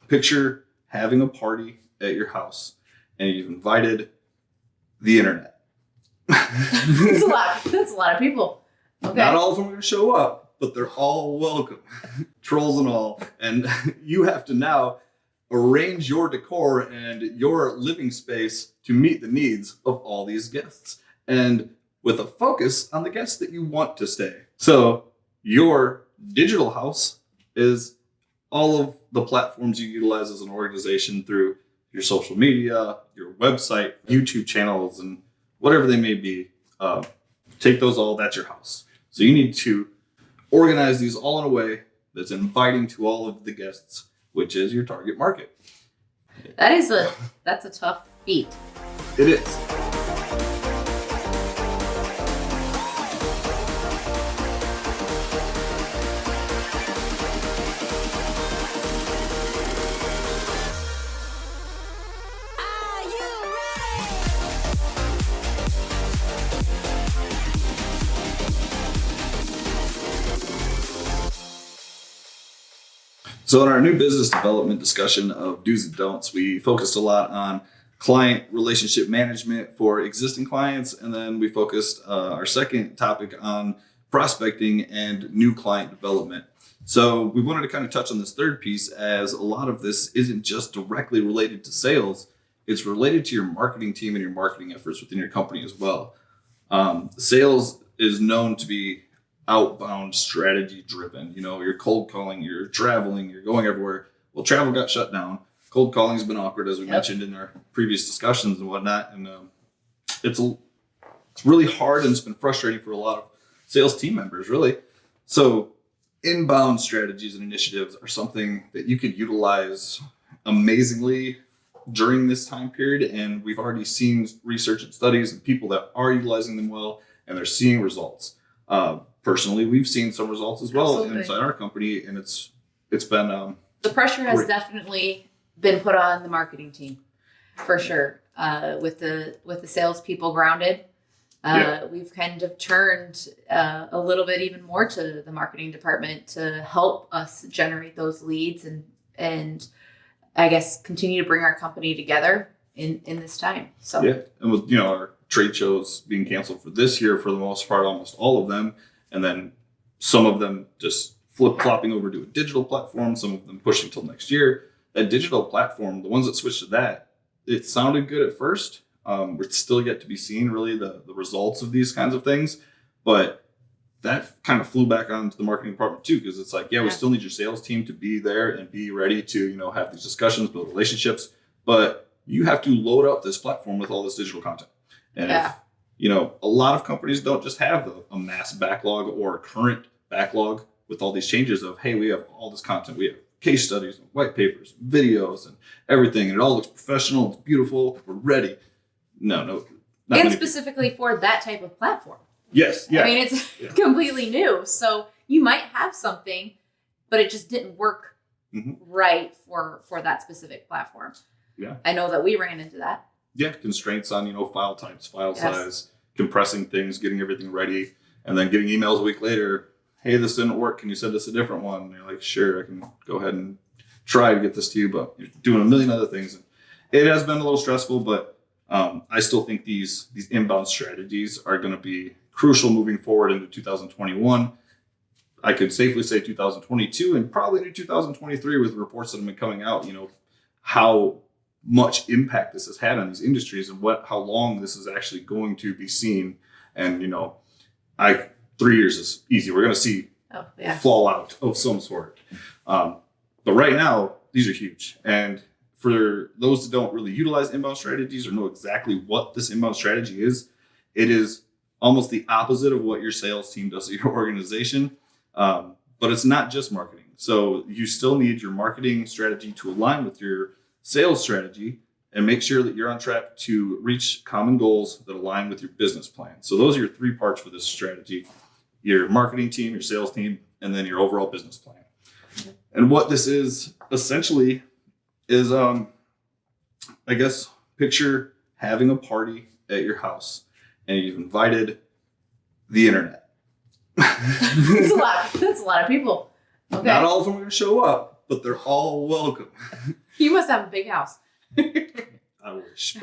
picture having a party at your house and you've invited the internet. That's a lot of people. Okay. Not all of them are going to show up, but they're all welcome. Trolls and all. And you have to now arrange your decor and your living space to meet the needs of all these guests. And with a focus on the guests that you want to stay. So your digital house is all of the platforms you utilize as an organization through your social media, your website, YouTube channels, and whatever they may be. Take those all, that's your house. So you need to organize these all in a way that's inviting to all of the guests, which is your target market. That's a tough feat. It is. So in our new business development discussion of do's and don'ts, we focused a lot on client relationship management for existing clients. And then we focused our second topic on prospecting and new client development. So we wanted to kind of touch on this third piece, as a lot of this isn't just directly related to sales. It's related to your marketing team and your marketing efforts within your company as well. Sales is known to be outbound strategy driven. You know, you're cold calling, you're traveling, you're going everywhere. Well, travel got shut down. Cold calling has been awkward, as we mentioned in our previous discussions and whatnot. And it's really hard, and it's been frustrating for a lot of sales team members, really. So inbound strategies and initiatives are something that you could utilize amazingly during this time period. And we've already seen research and studies and people that are utilizing them well, and they're seeing results. Personally, we've seen some results as well. Absolutely. Inside our company, and it's been the pressure has great. Definitely been put on the marketing team, for sure. With the salespeople grounded, we've kind of turned a little bit even more to the marketing department to help us generate those leads and I guess continue to bring our company together in this time. So and with our trade shows being canceled for this year, for the most part, almost all of them. And then some of them just flip-flopping over to a digital platform, some of them pushing till next year. That digital platform, the ones that switched to that, it sounded good at first. It's still yet to be seen, really, the results of these kinds of things. But that kind of flew back onto the marketing department too, because it's like, we still need your sales team to be there and be ready to, have these discussions, build relationships. But you have to load up this platform with all this digital content. And if a lot of companies don't just have a mass backlog or a current backlog with all these changes of, hey, we have all this content. We have case studies, and white papers, and videos, and everything. And it all looks professional. It's beautiful. We're ready. No. And specifically for that type of platform. Yes. Yeah. I mean, it's completely new. So you might have something, but it just didn't work right for that specific platform. Yeah. I know that we ran into that. Yeah, constraints on, file types, file size, compressing things, getting everything ready, and then getting emails a week later. Hey, this didn't work. Can you send us a different one? And you're like, sure, I can go ahead and try to get this to you, but you're doing a million other things. It has been a little stressful, but I still think these inbound strategies are going to be crucial moving forward into 2021. I could safely say 2022 and probably into 2023 with reports that have been coming out, how much impact this has had on these industries and how long this is actually going to be seen. And, 3 years is easy. We're going to see fallout of some sort. But right now, these are huge. And for those that don't really utilize inbound strategies or know exactly what this inbound strategy is, it is almost the opposite of what your sales team does at your organization. But it's not just marketing. So you still need your marketing strategy to align with your sales strategy and make sure that you're on track to reach common goals that align with your business plan. So those are your three parts for this strategy: your marketing team, your sales team, and then your overall business plan. And what this is essentially is, picture having a party at your house and you've invited the internet. That's a lot of people. Okay. Not all of them are going to show up, but they're all welcome. You must have a big house. I wish.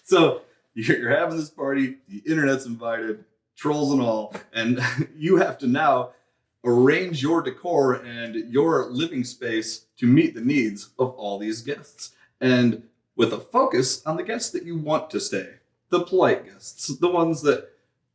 So you're having this party, the internet's invited, trolls and all, and you have to now arrange your decor and your living space to meet the needs of all these guests. And with a focus on the guests that you want to stay. The polite guests, the ones that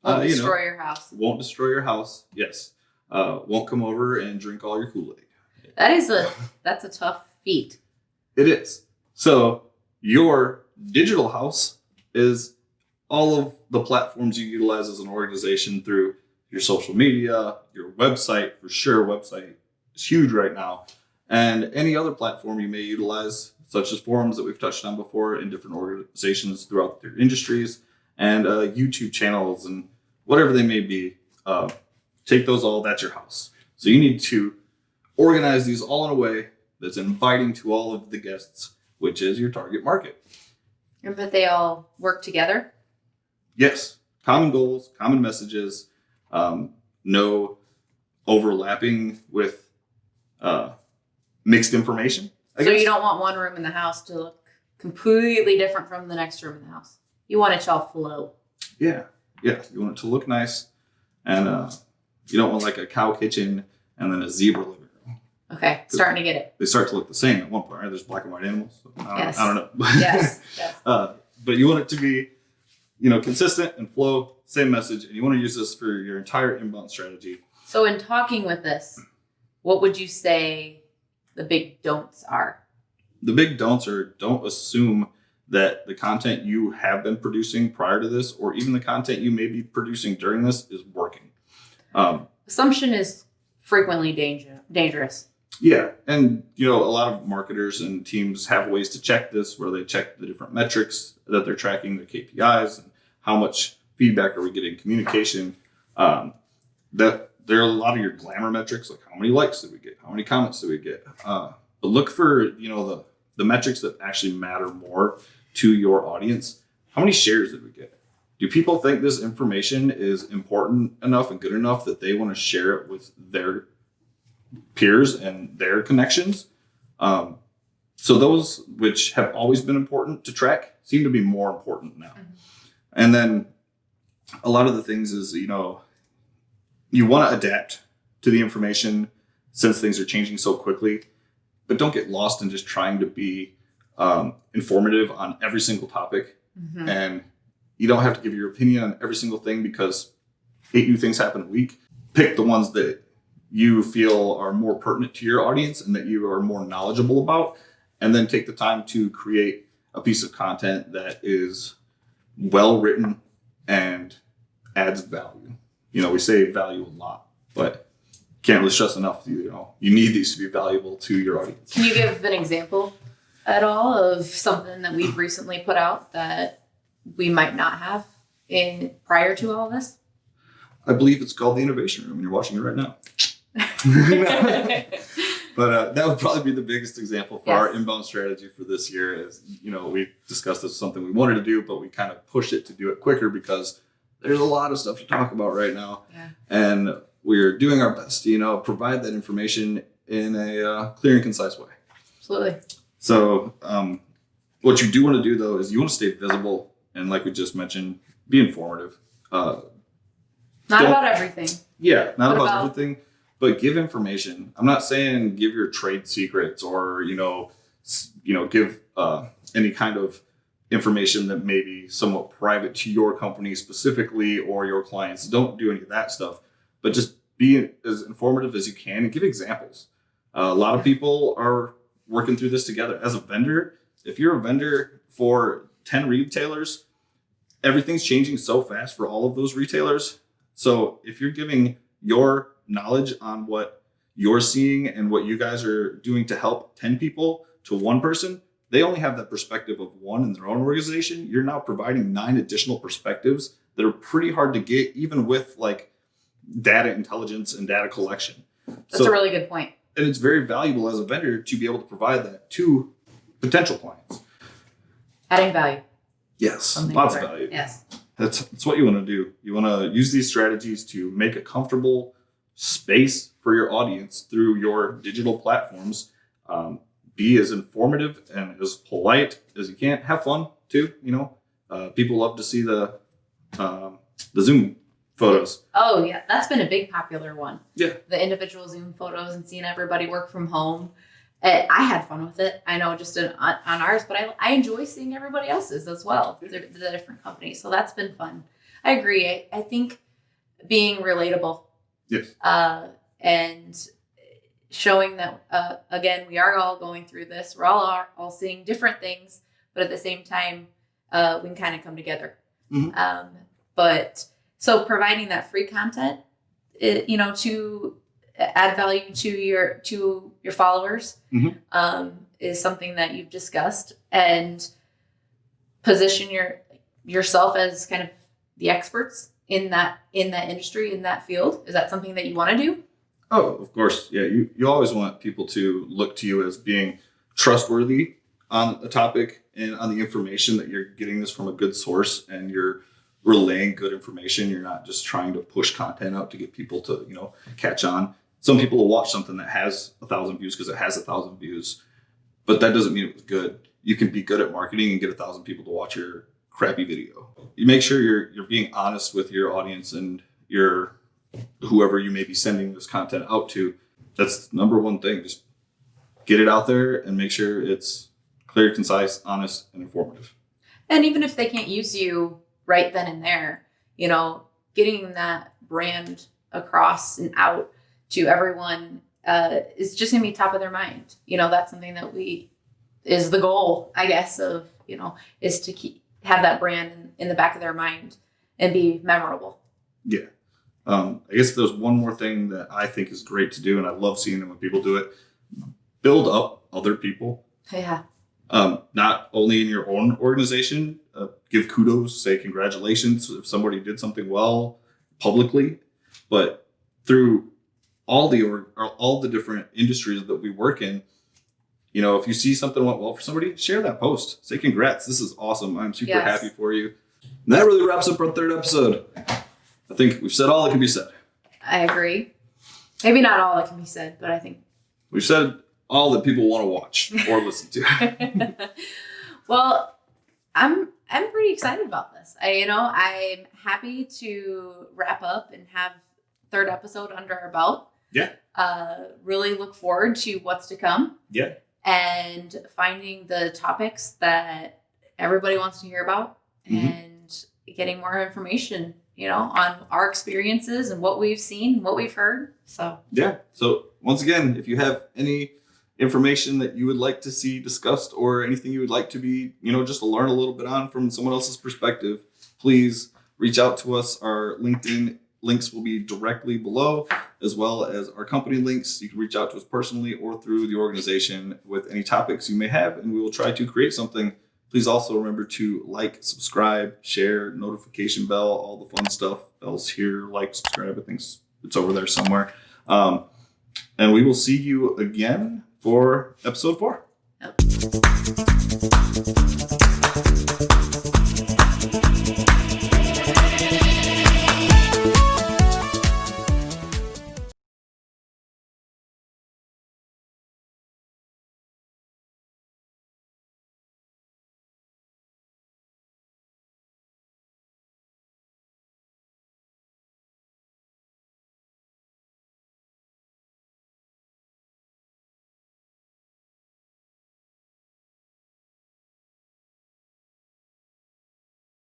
Won't destroy your house. Won't destroy your house, yes. Won't come over and drink all your Kool-Aid. That's a tough feat. It is. So your digital house is all of the platforms you utilize as an organization through your social media, your website, for sure. Website is huge right now. And any other platform you may utilize, such as forums that we've touched on before in different organizations throughout their industries, and YouTube channels and whatever they may be. Take those all, that's your house. So you need to organize these all in a way that's inviting to all of the guests, which is your target market. But they all work together? Yes. Common goals, common messages, no overlapping with mixed information. So you don't want one room in the house to look completely different from the next room in the house. You want it to all flow. Yeah. You want it to look nice. And you don't want like a cow kitchen and then a zebra living room. Okay, starting to get it. They start to look the same at one point, right? There's black and white animals. So I don't know. Yes. But you want it to be, consistent and flow, same message. And you want to use this for your entire inbound strategy. So in talking with this, what would you say the big don'ts are? The big don'ts are, don't assume that the content you have been producing prior to this, or even the content you may be producing during this, is working. Assumption is frequently dangerous. Yeah. And, a lot of marketers and teams have ways to check this, where they check the different metrics that they're tracking, the KPIs, and how much feedback are we getting, communication. That there are a lot of your glamour metrics, like how many likes did we get? How many comments did we get? But look for, the metrics that actually matter more to your audience. How many shares did we get? Do people think this information is important enough and good enough that they want to share it with their peers and their connections? So those which have always been important to track seem to be more important now. Mm-hmm. And then a lot of the things is, you want to adapt to the information since things are changing so quickly, but don't get lost in just trying to be informative on every single topic. Mm-hmm. And you don't have to give your opinion on every single thing because 8 new things happen a week. Pick the ones that you feel are more pertinent to your audience and that you are more knowledgeable about, and then take the time to create a piece of content that is well written and adds value. We say value a lot, but can't really stress enough, you need these to be valuable to your audience. Can you give an example at all of something that we've recently put out that we might not have prior to all this? I believe it's called the Innovation Room, and you're watching it right now. But that would probably be the biggest example for our inbound strategy for this year. Is we discussed this as something we wanted to do, but we kind of pushed it to do it quicker because there's a lot of stuff to talk about right now, and we're doing our best to provide that information in a clear and concise way. Absolutely. So what you do want to do though is you want to stay visible, and like we just mentioned, be informative. Not about everything. Yeah, not about everything. But give information. I'm not saying give your trade secrets or, give any kind of information that may be somewhat private to your company specifically or your clients. Don't do any of that stuff, but just be as informative as you can and give examples. A lot of people are working through this together. As a vendor, if you're a vendor for 10 retailers, everything's changing so fast for all of those retailers. So if you're giving your knowledge on what you're seeing and what you guys are doing to help 10 people to one person, they only have that perspective of one in their own organization. You're now providing 9 additional perspectives that are pretty hard to get, even with like data intelligence and data collection. That's a really good point. And it's very valuable as a vendor to be able to provide that to potential clients. Adding value. Yes, lots of value. Yes. That's what you want to do. You want to use these strategies to make a comfortable space for your audience through your digital platforms. Be as informative and as polite as you can. Have fun too. People love to see the Zoom photos. Oh yeah, that's been a big popular one. Yeah, the individual Zoom photos and seeing everybody work from home. I had fun with it. I know just on ours, but I enjoy seeing everybody else's as well. The different companies, so that's been fun. I agree. I think being relatable. Yes. And showing that again, we are all going through this. We're all seeing different things, but at the same time, we can kind of come together. Mm-hmm. But so providing that free content, to add value to your followers, Mm-hmm. Is something that you've discussed, and position yourself as kind of the experts in that industry, in that field. Is that something that you want to do? Oh, of course. Yeah. You always want people to look to you as being trustworthy on a topic and on the information, that you're getting this from a good source and you're relaying good information. You're not just trying to push content out to get people to, catch on. Some people will watch something that has 1,000 views because it has 1,000 views, but that doesn't mean it was good. You can be good at marketing and get 1,000 people to watch your crappy video. You make sure you're being honest with your audience and your whoever you may be sending this content out to. That's number one thing. Just get it out there and make sure it's clear, concise, honest, and informative. And even if they can't use you right then and there, getting that brand across and out to everyone is just going to be top of their mind. That's something that is the goal, I guess, of, is to have that brand in the back of their mind and be memorable. Yeah. I guess if there's one more thing that I think is great to do, and I love seeing it when people do it, build up other people. Yeah. Not only in your own organization, give kudos, say congratulations if somebody did something well publicly, but through all the different industries that we work in. If you see something went well for somebody, share that post. Say congrats. This is awesome. I'm super happy for you. And that really wraps up our third episode. I think we've said all that can be said. I agree. Maybe not all that can be said, but I think we've said all that people want to watch or listen to. Well, I'm pretty excited about this. I'm happy to wrap up and have third episode under our belt. Yeah. Really look forward to what's to come. Yeah. And finding the topics that everybody wants to hear about, and getting more information, on our experiences and what we've seen, what we've heard. So yeah. So once again, if you have any information that you would like to see discussed, or anything you would like to be, just to learn a little bit on from someone else's perspective, please reach out to us. Our LinkedIn links will be directly below, as well as our company links. You can reach out to us personally or through the organization with any topics you may have, and we will try to create something. Please also remember to like, subscribe, share, notification bell, all the fun stuff. Bells here, like, subscribe. I think it's over there somewhere. And we will see you again for episode 4. Yep.